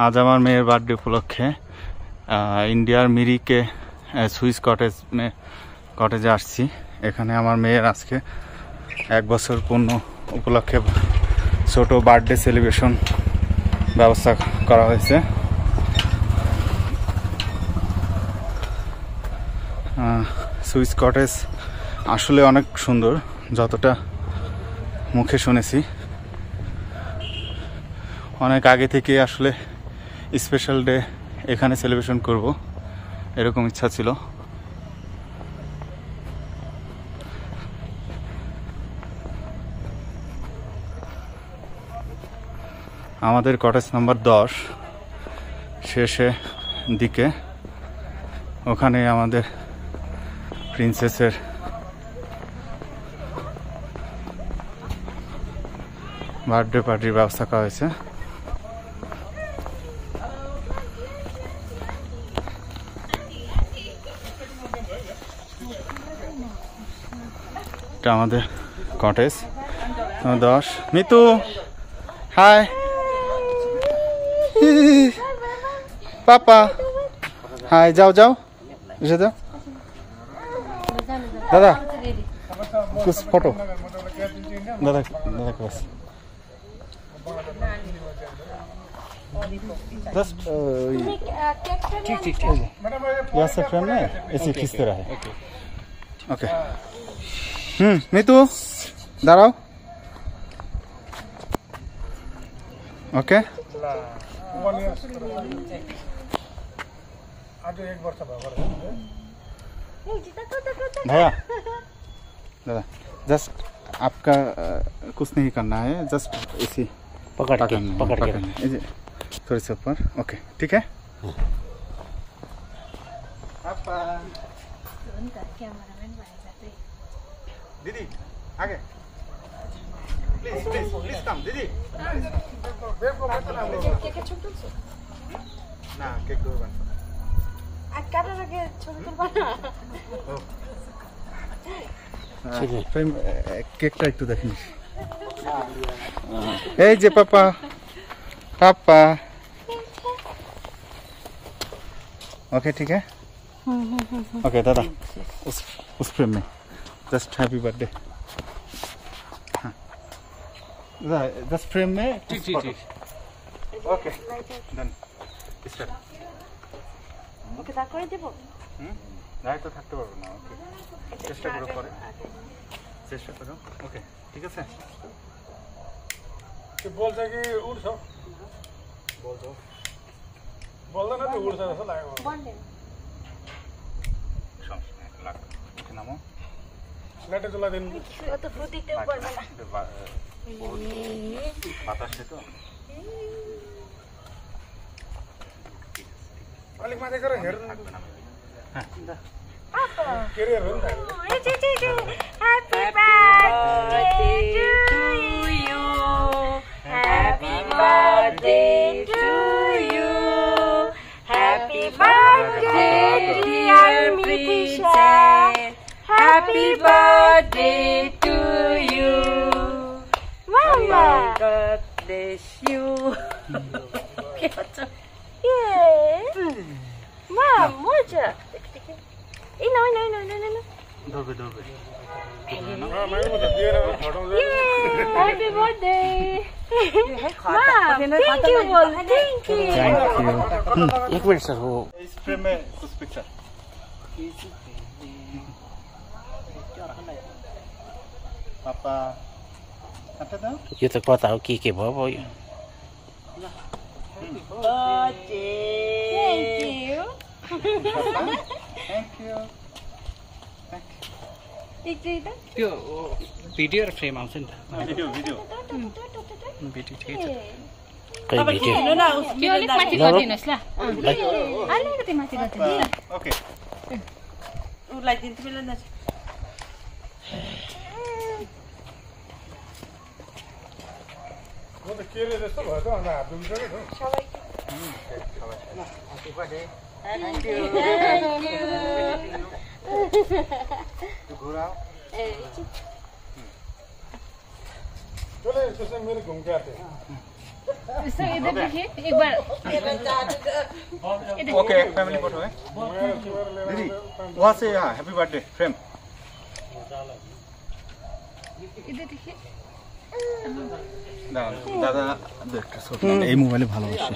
আজ আমার মেয়ের বার্থডে উপলক্ষে ইন্ডিয়ার মিরিকে সুইস কটেজে আসছি। এখানে আমার মেয়ের আজকে 1 বছর পূর্ণ উপলক্ষে ছোট বার্থডে সেলিব্রেশন ব্যবস্থা করা হয়েছে। সুইস কটেজ আসলে অনেক সুন্দর, যতটা মুখে শুনেছি। অনেক আগে থেকে আসলে স্পেশাল ডে এখানে সেলিব্রেশন করব এরকম ইচ্ছা ছিল। আমাদের কটেজ নাম্বার 10 শেষে দিকে, ওখানে আমাদের প্রিন্সেসের বার্থডে পার্টির ব্যবস্থা করা হয়েছে। এটা আমাদের কটেজ 10। মিতু হাই, পাপা হাই, যাও যাও এসে যাও। দাদা कुछ फोटो दादा दादा के पास जस्ट ठीक ठीक ठीक यहाँ से फ्रेम में ऐसे खींचते रहे। ओके मितू दाঁড়াও। ओके भैया दादा जस्ट आपका कुछ नहीं करना है, जस्ट इसी पकड़ के थोड़ी से ऊपर। ओके ठीक है। दीदी आगे प्लीज प्लीज प्लीज कम दीदी। ना केक दो बन काटा रखे छोटे बना। केकটা একটু দেখেন। এই যে पापा पापा ओके ठीक है। ओके दादा उस फ्रेम में just happy birthday. Just frame में ठीक ठीक ठीक। Okay done start. ওকে তা করে দেব। নাই তো থাকতে পারবো না। ওকে চেষ্টা করো পরে, চেষ্টা করো। ওকে ঠিক আছে। কি বলছে কি উড়ছো বলছো বললা না তো উড়ছো আসলে লাগে বললেন সমস্যা লাগ ওকে নামো নেটে চলা দেন। ও তো ফুটিতে পড়বে না বাতাসে তো अलिक माथि गएर हेर्नु थाक्दैन। हां पापा केरियर हो नि त। Happy birthday to you, happy birthday to you, happy birthday dear princess, happy birthday to you मामा, गॉड ब्लेस यू। के भन्छ Mom, moja. No. Dobe. Happy birthday. Mom, thank you. Thank you. एक minute sir, वो इस frame में कुछ picture. पापा कता दो? यो त कता हो के भयो यो? Thank you. त्यो भिडियो र फ्रेम आउँछ नि त। भिडियो ठिक छ। अब किन न यो अलिक माथि गरिदिनुस् ल। अलिकति माथि गरिदिनु ल। ओके उलाई दिन्छु बेला न। म त केले जस्तो भयो त अनि हात दुख्छ नि सबै सबै। Thank you. चलो इससे मेरे घूम के आते हैं। इससे इधर देखिए एक बार ओके फैमिली फोटो है दीदी वहाँ से यहाँ हैप्पी बर्थडे फ्रेम इधर देखिए দাদা এই মোবাইলে ভালোবাসে